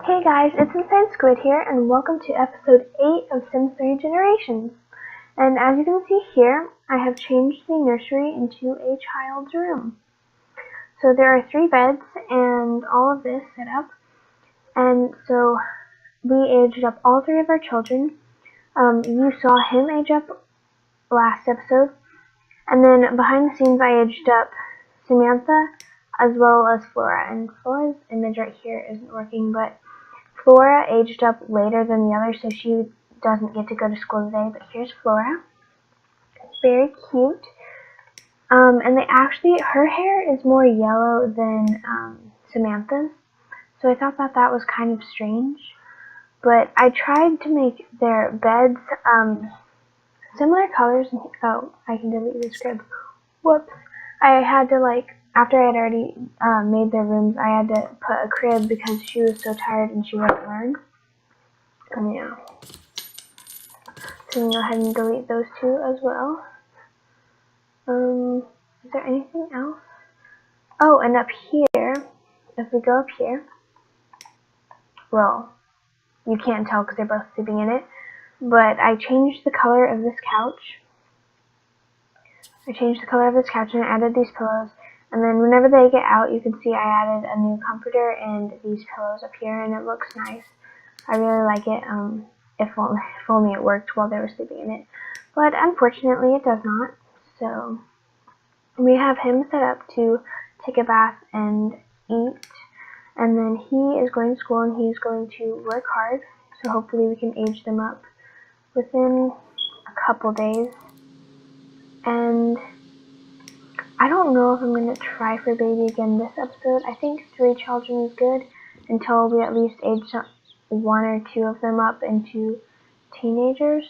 Hey guys, it's Inside Squid here, and welcome to episode 8 of Sims 3 Generations. And as you can see here, I have changed the nursery into a child's room. So there are 3 beds and all of this set up. And so we aged up all 3 of our children. You saw him age up last episode. And then behind the scenes I aged up Samantha as well as Flora. And Flora's image right here isn't working, but Flora aged up later than the others, so she doesn't get to go to school today, but here's Flora. Very cute. And her hair is more yellow than Samantha's, so I thought that was kind of strange. But I tried to make their beds similar colors. Oh, I can delete this crib. Whoops. I had to, after I had already made their rooms, I had to put a crib because she was so tired and she wouldn't learn. And yeah. So I'm going to go ahead and delete those 2 as well. Is there anything else? Oh, and up here, if we go up here, well, you can't tell because they're both sleeping in it, but I changed the color of this couch. And I added these pillows. And then whenever they get out, you can see I added a new comforter and these pillows up here, and it looks nice. I really like it. If only it worked while they were sleeping in it. But unfortunately, it does not. So we have him set up to take a bath and eat. And then he is going to school and he's going to work hard. So hopefully we can age them up within a couple days. And I don't know if I'm going to try for baby again this episode. I think 3 children is good until we at least age 1 or 2 of them up into teenagers.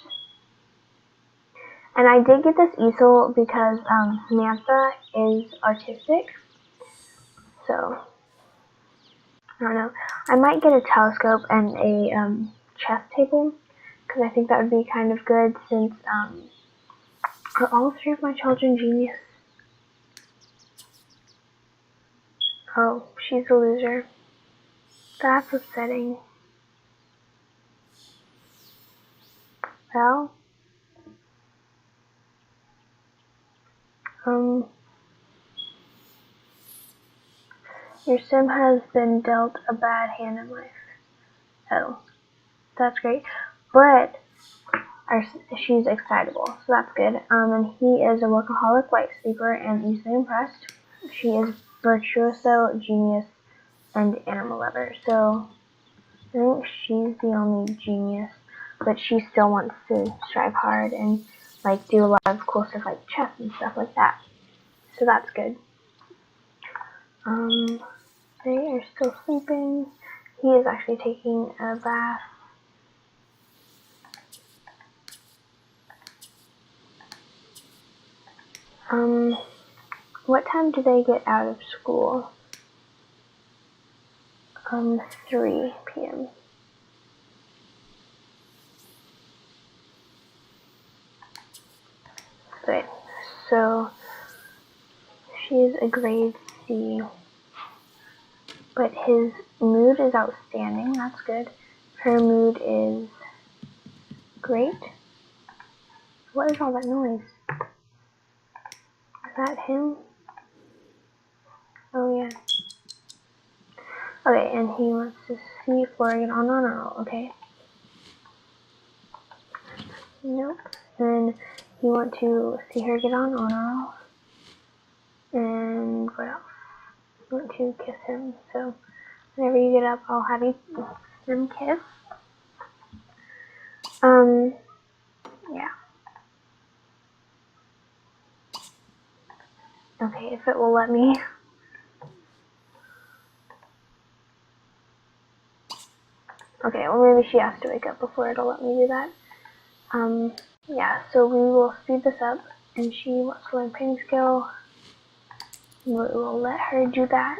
And I did get this easel because Samantha is autistic. So, I don't know. I might get a telescope and a chess table because I think that would be kind of good since are all 3 of my children genius? Oh, she's a loser. That's upsetting. Well, your sim has been dealt a bad hand in life. Oh, that's great. But she's excitable, so that's good. And he is a workaholic light sleeper and easily impressed. She is virtuoso, genius, and animal lover. So I think she's the only genius, but she still wants to strive hard and do a lot of cool stuff like chess and stuff like that. So that's good. They are still sleeping. He is actually taking a bath. What time do they get out of school? 3 p.m. Okay, so she's a grade C, but his mood is outstanding. That's good. Her mood is great. What is all that noise? Is that him? Oh yeah. Okay, and he wants to see Flora get on honor roll. Okay. Nope. And you want to see her get on honor roll. And what else? You want to kiss him. So whenever you get up, I'll have them kiss. Yeah. Okay, if it will let me. Okay, well maybe she has to wake up before it'll let me do that. Yeah, so we will speed this up, and she wants to learn painting skill. We will let her do that.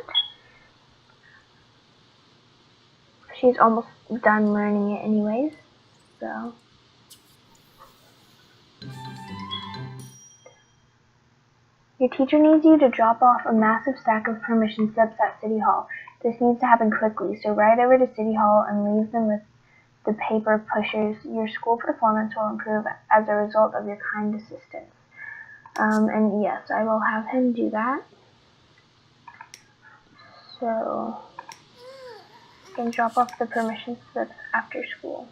She's almost done learning it anyways, so. Your teacher needs you to drop off a massive stack of permission slips at City Hall. This needs to happen quickly, so ride over to City Hall and leave them with the paper pushers. Your school performance will improve as a result of your kind assistance. And yes, I will have him do that. So, I can drop off the permission slip after school.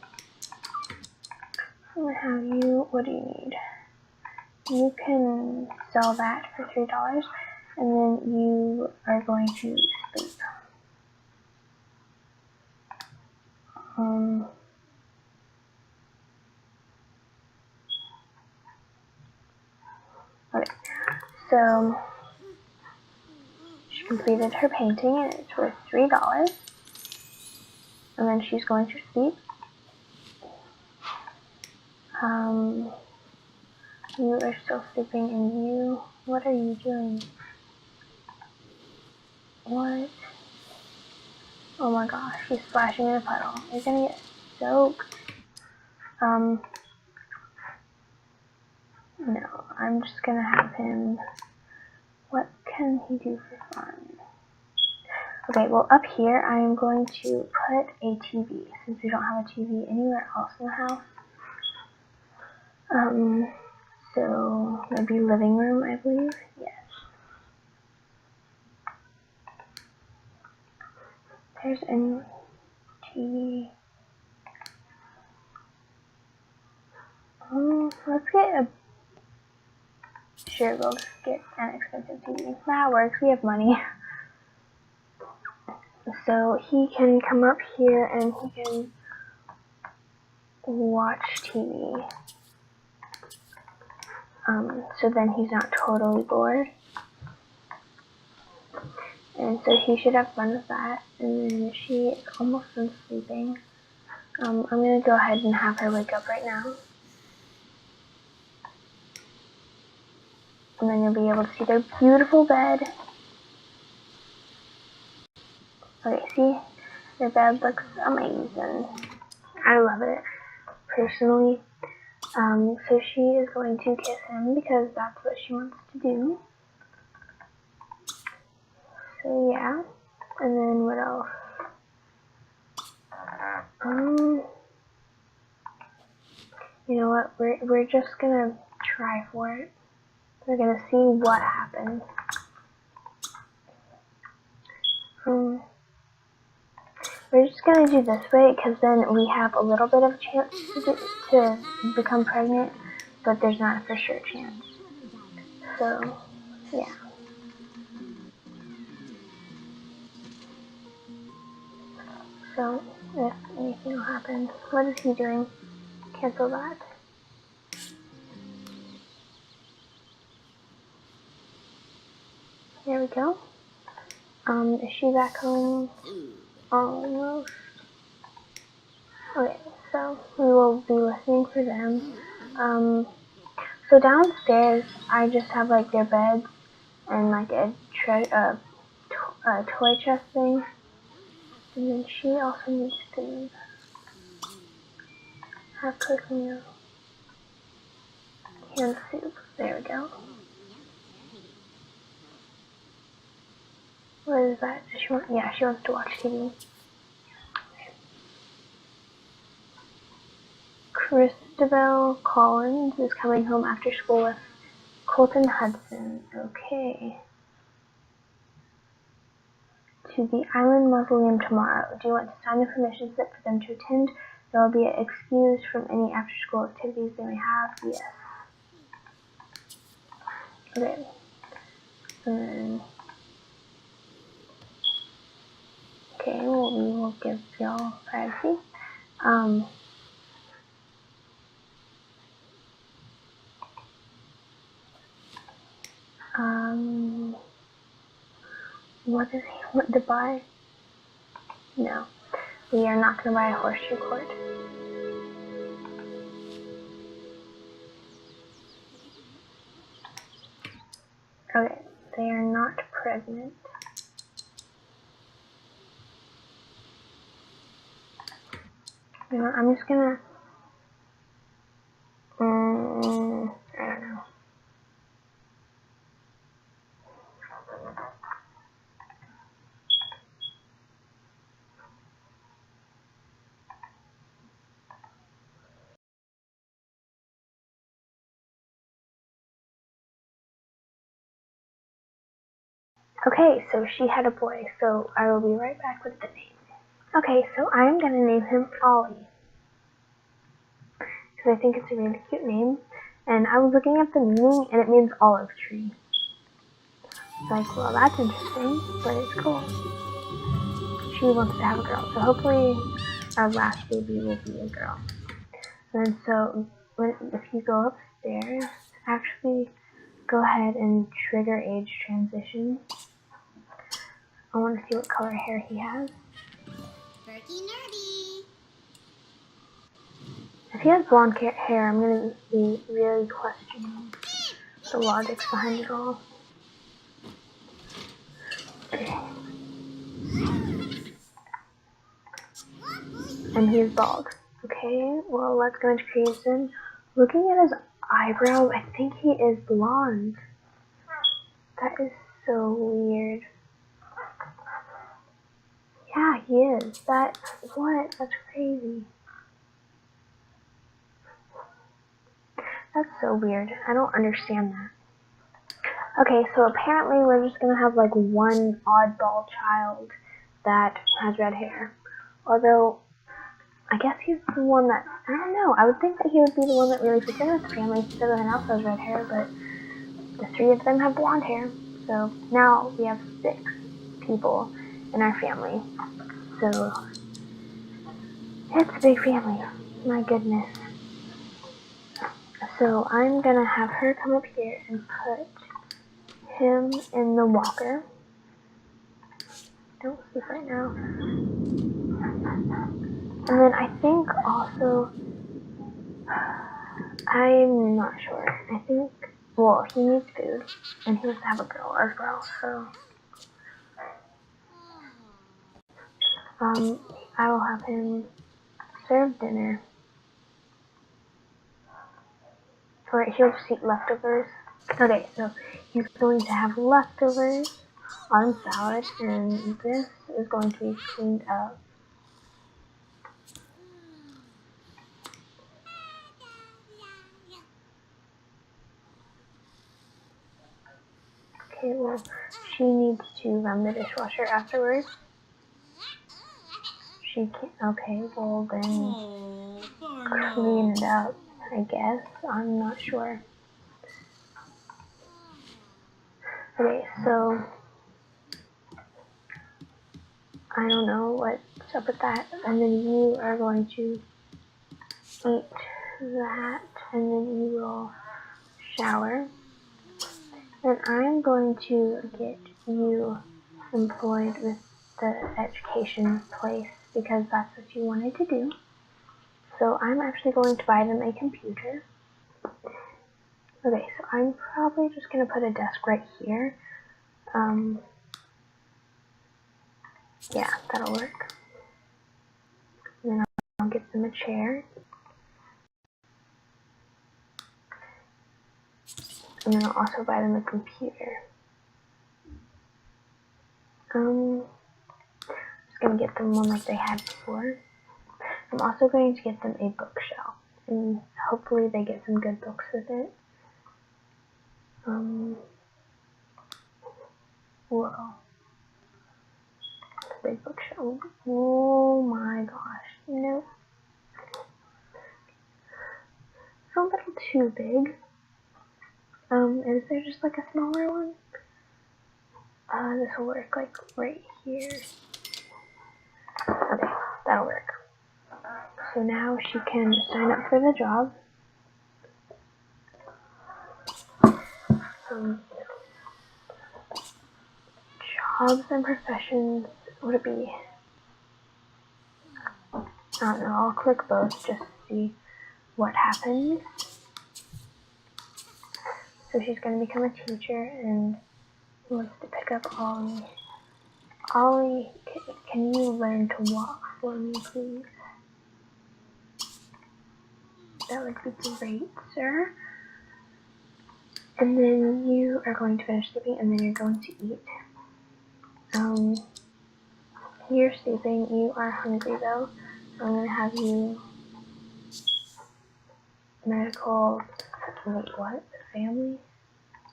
I'm gonna have you, what do you need? You can sell that for $3, and then you are going to sleep. Okay, so she completed her painting and it's worth $3. And then she's going to sleep. You are still sleeping, and you, what are you doing? What? Oh my gosh, she's splashing in a puddle. You're gonna get soaked. No, I'm just gonna have him, what can he do for fun? Okay, well up here I am going to put a TV, since we don't have a TV anywhere else in the house. So maybe living room, I believe. Yes. There's a TV. Let's get a. Sure, we'll just get an expensive TV. That works. We have money. So he can come up here and he can watch TV. So then he's not totally bored. And so he should have fun with that. And then she is almost done sleeping. I'm going to go ahead and have her wake up right now. And then you'll be able to see their beautiful bed. Okay, see? Their bed looks amazing. I love it, personally. So she is going to kiss him because that's what she wants to do. So yeah. And then what else? You know what? We're just gonna try for it. We're gonna see what happens. We're just gonna do this way because then we have a little bit of chance to become pregnant, but there's not a for sure chance. So, yeah. So, if anything will happen, what is he doing? Cancel that. There we go. Is she back home? Almost. Okay, so we will be listening for them. So downstairs, I just have like their beds and like a toy chest thing. And then she also needs to have cooked meal. Canned soup. There we go. What is that? Does she want? Yeah, she wants to watch TV. Christabel Collins is coming home after school with Colton Hudson. Okay. To the Island Mausoleum tomorrow. Do you want to sign the permission slip for them to attend? They will be excused from any after-school activities they may have. Yes. Okay. Okay, well, we will give y'all privacy. What does he want to buy? No. We are not going to buy a horseshoe cord. Okay, they are not pregnant. You know, I'm just gonna, I don't know. Okay, so she had a boy, so I will be right back with the name. Okay, so I'm going to name him Ollie, because I think it's a really cute name. And I was looking at the meaning, and it means olive tree. Like, well, that's interesting, but it's cool. She wants to have a girl, so hopefully our last baby will be a girl. And then so, if you go upstairs, actually go ahead and trigger age transition. I want to see what color hair he has. Perky nerdy. If he has blonde hair, I'm going to be really questioning the logic behind it all. Okay. And he's bald. Okay, well, let's go into creation. Looking at his eyebrows, I think he is blonde. That is so weird. Yeah, he is. What? That's crazy. That's so weird. I don't understand that. Okay, so apparently we're just gonna have like one oddball child that has red hair. Although, I guess he's the one that, I don't know, I would think that he would be the one that really fits in with the family since everyone else has red hair, but the three of them have blonde hair. So now we have 6 people in our family. So it's a big family. My goodness. So I'm gonna have her come up here and put him in the walker. Don't sleep right now. And then I think also, I'm not sure. I think, well, he needs food, and he wants to have a girl as well, so I will have him serve dinner. Or he'll just eat leftovers. Okay, so he's going to have leftovers on salad, and this is going to be cleaned up. Okay, well, she needs to run the dishwasher afterwards. She can't. Okay, well then clean it up, I guess. I'm not sure. Okay, so I don't know what's up with that. And then you are going to eat that, and then you will shower. And I'm going to get you employed with the education place because that's what you wanted to do. So I'm actually going to buy them a computer. Okay, so I'm probably just going to put a desk right here. Yeah, that'll work. And then I'll get them a chair. And then I'll also buy them a computer. Just going to get them one like they had before. I'm also going to get them a bookshelf. And hopefully they get some good books with it. Whoa. Big bookshelf. Oh my gosh. Nope. It's a little too big. Is there just like a smaller one? This will work like right here. Okay, that'll work. So now she can sign up for the job. Jobs and professions, would it be? I don't know, I'll click both just to see what happens. So she's going to become a teacher and wants to pick up Ollie. Ollie, can you learn to walk for me, please? That would be great, sir. And then you are going to finish sleeping, and then you're going to eat. You're sleeping. You are hungry, though. So I'm going to have you medical. Wait, what? Family?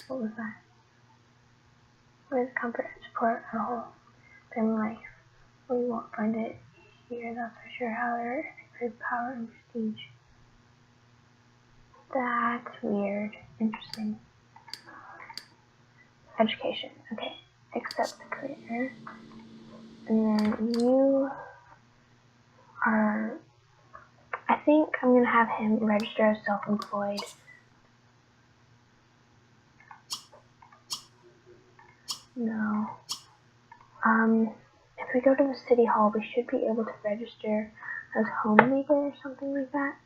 What was that? with comfort and support our whole family life. We won't find it here, that's for sure. However, great power and prestige. That's weird. Interesting. Education. Okay. Accept the career. And then you are... I think I'm going to have him register as self-employed. No. If we go to the city hall, we should be able to register as homemaker or something like that.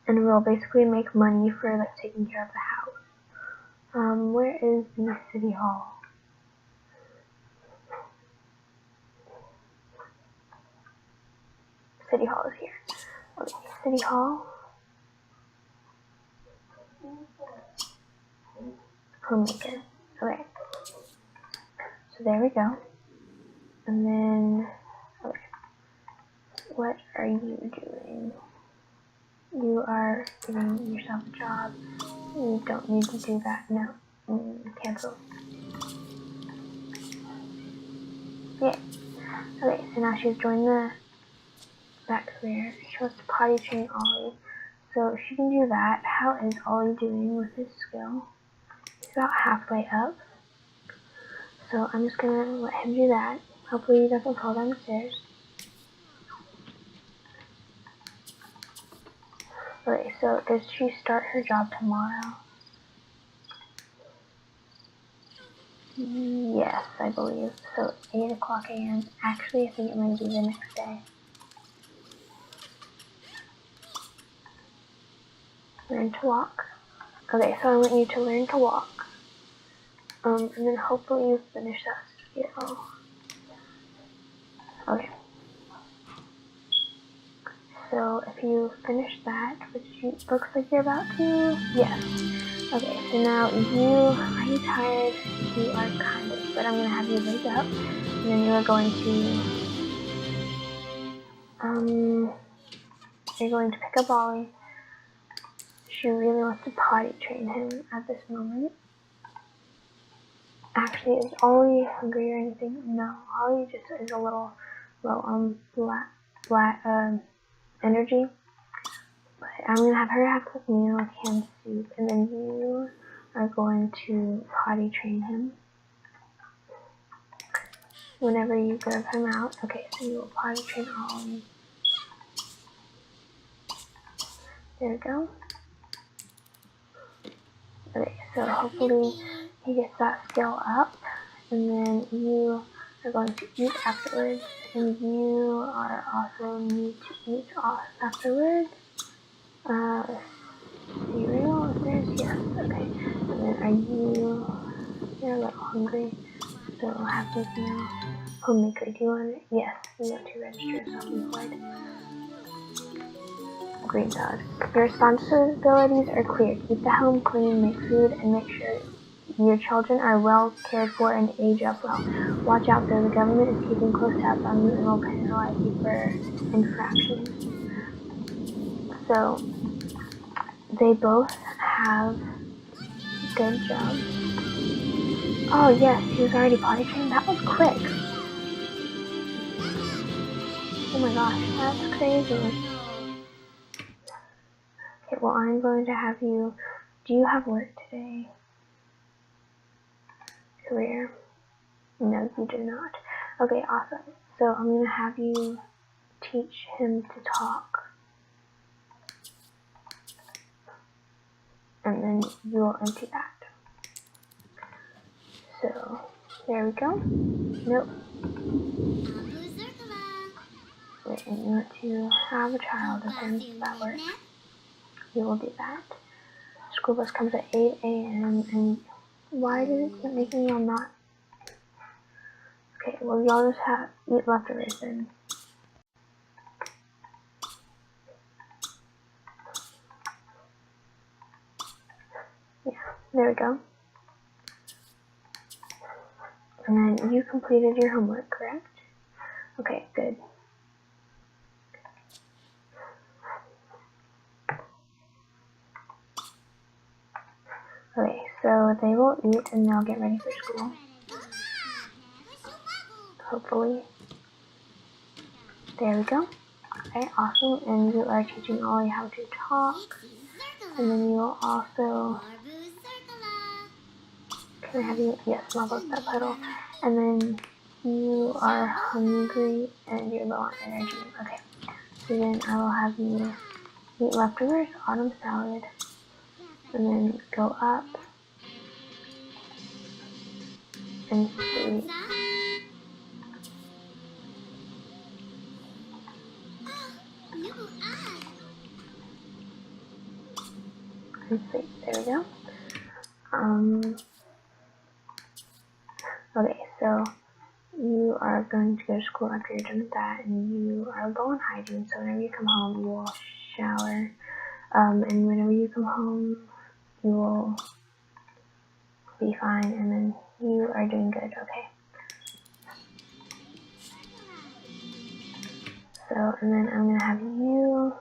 And we'll basically make money for like taking care of the house. Where is the city hall? City hall is here. Okay, city hall. Homemaker. Okay. So there we go. And then, okay. What are you doing? You are giving yourself a job. You don't need to do that. No. Cancel. Yeah. Okay, so now she's joined that career. She wants to potty train Ollie. So she can do that. How is Ollie doing with his skill? He's about halfway up. So I'm just gonna let him do that. Hopefully he doesn't fall down the stairs. Okay, so does she start her job tomorrow? Yes, I believe. So 8 o'clock a.m. Actually, I think it might be the next day. Learn to walk. Okay, so I want you to learn to walk. And then hopefully you finish that skill. Okay. So if you finish that, which looks like you're about to, yes. Okay, so now are you tired? You are kind of, but I'm gonna have you wake up, and then you're going to pick up Ollie. She really wants to potty train him at this moment. Actually, is Ollie hungry or anything? No, Ollie just is a little low on energy. But I'm gonna have her have this meal, canned soup, and then you are going to potty train him. Whenever you grab him out, okay, so you will potty train Ollie. There we go. Okay, so hopefully he gets that skill up, and then you are going to eat afterwards, and you are also need to eat afterwards. Cereal, if there's, yes, okay. And then you're a little hungry, so I'll have this now. Homemaker, do you want it? Yes, you want to register self-employed. Green salad. Your responsibilities are clear. Keep the home clean, make food, and make sure your children are well cared for and age up well. Watch out though, the government is keeping close tabs on you and will penalize you for infractions. So, they both have good jobs. Oh yes, he was already potty trained? That was quick. Oh my gosh, that's crazy. Okay, well I'm going to have you... Do you have work today? Career? No, you do not. Okay, awesome. So I'm going to have you teach him to talk. And then you will empty that. So, there we go. Nope. Wait, and you want to have a child with him, so that works. You will do that. School bus comes at 8 a.m. and why did it keep making y'all not? Okay, well y'all just eat leftovers then. Yeah, there we go. And then you completed your homework, correct? Okay, good. Okay, so they will eat and they'll get ready for school. hopefully. There we go. Okay, awesome. And you are teaching Ollie how to talk. And then you will also, can I have you? Yes, Marble Step Puddle. And then you are hungry and you're low on energy. Okay. So then I will have you eat leftovers, autumn salad, and then go up and sleep. And sleep. There we go. Okay, so you are going to go to school after you're done with that, and you are low on hygiene, so whenever you come home, you will shower, and whenever you come home, you will be fine, and then you are doing good, okay? So, and then I'm going to have you,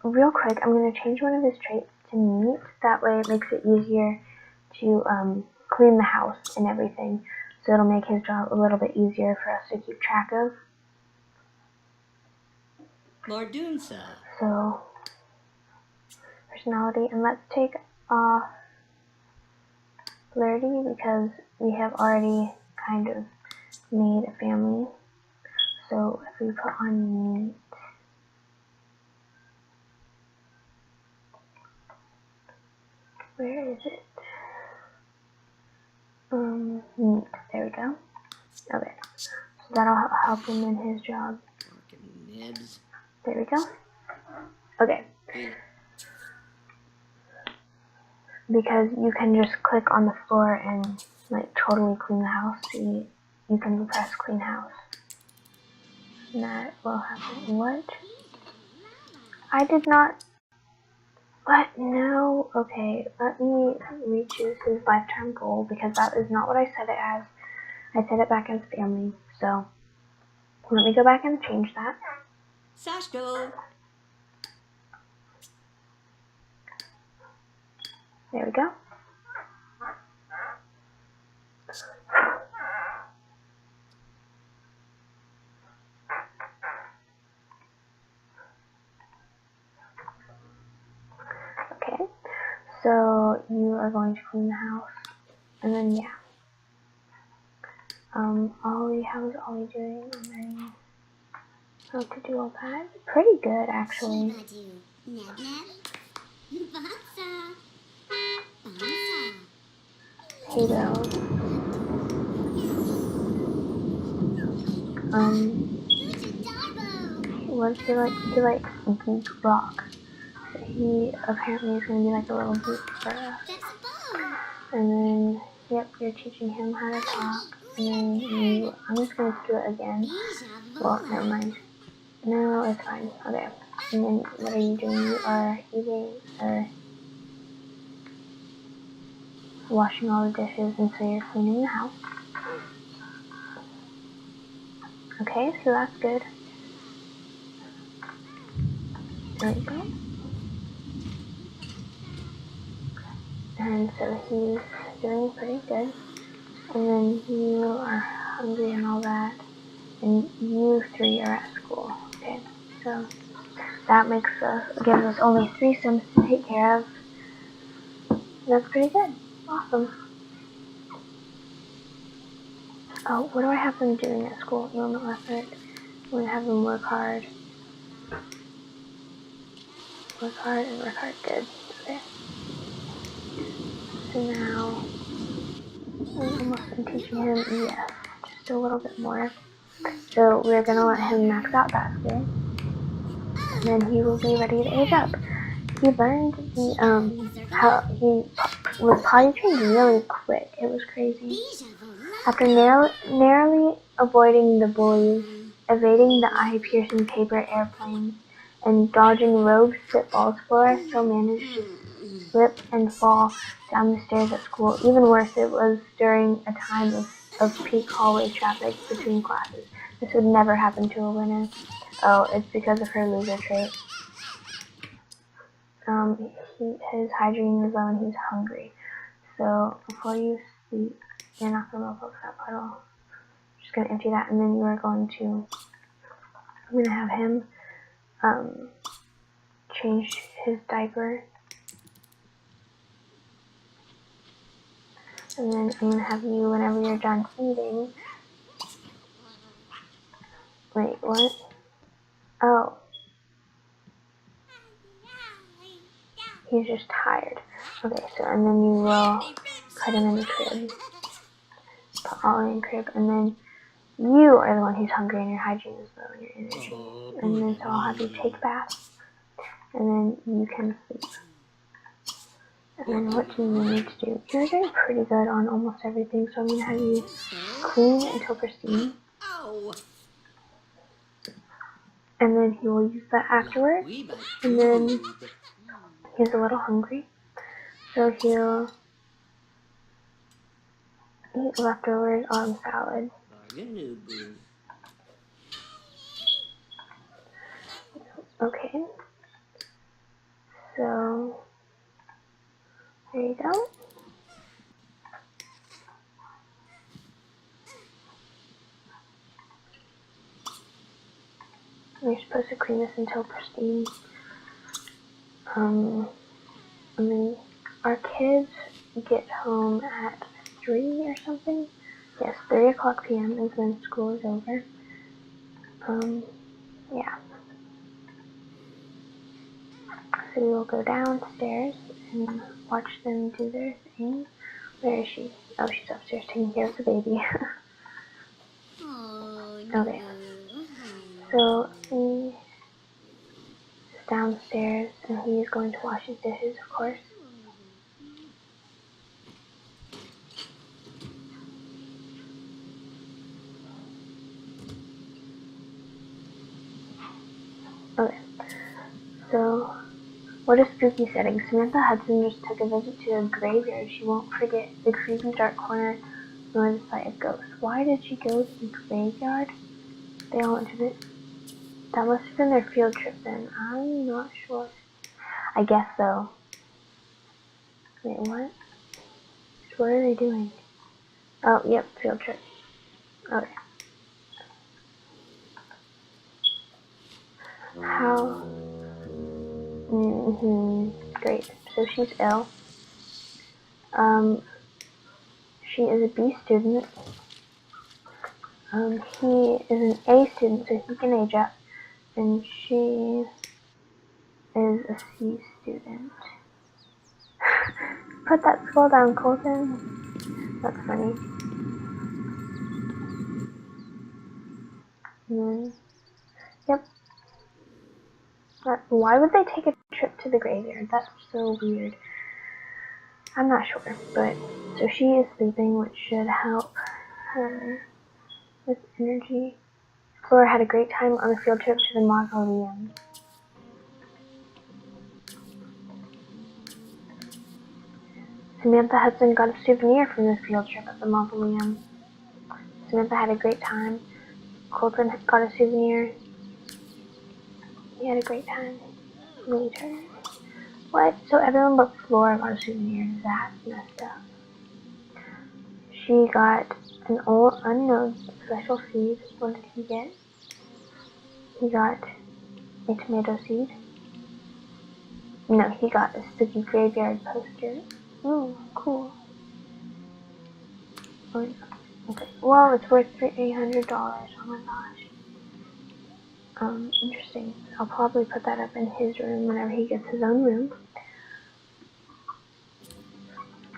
real quick, I'm going to change one of his traits to neat, that way it makes it easier to, clean the house and everything, so it'll make his job a little bit easier for us to keep track of. Lardunsa. So, personality, and let's take off flirty because we have already kind of made a family. So if we put on neat, where is it? Neat, there we go. Okay, so that'll help him in his job. Nibs. There we go. Okay. Because you can just click on the floor and like totally clean the house. You can press clean house. And that will happen. What? I did not. What? No. Okay, let me re-choose his lifetime goal because that is not what I set it as. I set it back as family. So let me go back and change that. Sashko. There we go. Okay, so you are going to clean the house, and then yeah. Ollie, how is Ollie doing? I'm learning how to do all that. Pretty good, actually. Hey, though. What he likes geek rock. So he apparently is going to be like a little geek for us. And then, yep, you're teaching him how to talk. And then I'm just going to do it again. Well, never mind. No, it's fine. Okay. And then what are you doing? You are eating or washing all the dishes, and so you're cleaning the house. Okay, so that's good. There we go. And so he's doing pretty good. And then you are hungry and all that. And you three are at school. Okay, so that gives us only 3 Sims to take care of. That's pretty good. Awesome. Oh, what do I have them doing at school? Normal effort. I'm going to have them work hard. Work hard and work hard. Good. Okay. So now, I'm almost done teaching him. Yes, just a little bit more. So we're going to let him max out that skill. And then he will be ready to age up. He learned how he was potty trained really quick. It was crazy. After narrowly avoiding the bullies, evading the eye-piercing paper airplanes, and dodging rogue spitballs, Flora still managed to slip and fall down the stairs at school. Even worse, it was during a time of peak hallway traffic between classes. This would never happen to a winner. Oh, it's because of her loser trait. His hygiene is low and he's hungry. So before you sleep, you're not going to mop up that puddle. Just going to empty that, and then you are going to, I'm going to have him change his diaper. And then I'm going to have you, whenever you're done eating. Wait, what? Oh. He's just tired. Okay, so, and then you will put him in the crib. Put Ollie in the crib, and then you are the one who's hungry and your hygiene is low and your energy. And then so I'll have you take baths, and then you can sleep. And then what do you need to do? You're doing pretty good on almost everything, so I'm going to have you clean until pristine. Oh. And then he will use that afterwards. And then he's a little hungry, so he'll eat leftovers on salad. Okay, so there you go. You're supposed to clean this until pristine. I mean, our kids get home at 3 or something. Yes, 3 o'clock p.m. is when school is over. Yeah. So we will go downstairs and watch them do their thing. Where is she? Oh, she's upstairs taking care of the baby. Okay. So he is downstairs and he is going to wash his dishes, of course. Okay. So, what a spooky setting. Samantha Hudson just took a visit to a graveyard. She won't forget the creepy dark corner nor the sight of ghosts. Why did she go to the graveyard? They all went to the... That must have been their field trip then. I'm not sure. I guess so. Wait, what? What are they doing? Oh, yep, field trip. Okay. How? Great. So she's ill. She is a B student. He is an A student, so he can age up. And she is a C student. Put that skull down, Colton. That's funny. Yep. Why would they take a trip to the graveyard? That's so weird. I'm not sure, but so she is sleeping, which should help her with energy. Flora had a great time on the field trip to the mausoleum. Samantha Hudson got a souvenir from the field trip at the mausoleum. Samantha had a great time. Colton got a souvenir. He had a great time. Later. What? So everyone but Flora got a souvenir. That's messed up. She got an old unknown special seed. What did he get? He got a tomato seed. No, he got a spooky graveyard poster. Ooh, cool. Okay. Well, it's worth $800. Oh my gosh. Interesting. I'll probably put that up in his room whenever he gets his own room.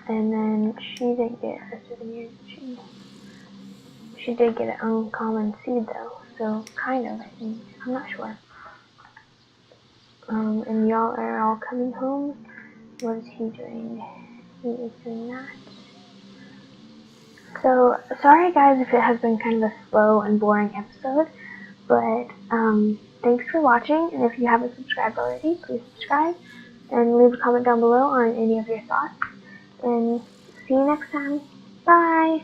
And then she didn't get a souvenir. She did get an uncommon seed though, so kind of, I think. I'm not sure. And y'all are all coming home. What is he doing? He is doing that. So, sorry guys if it has been kind of a slow and boring episode, but thanks for watching, and if you haven't subscribed already, please subscribe, and leave a comment down below on any of your thoughts, and see you next time. Bye!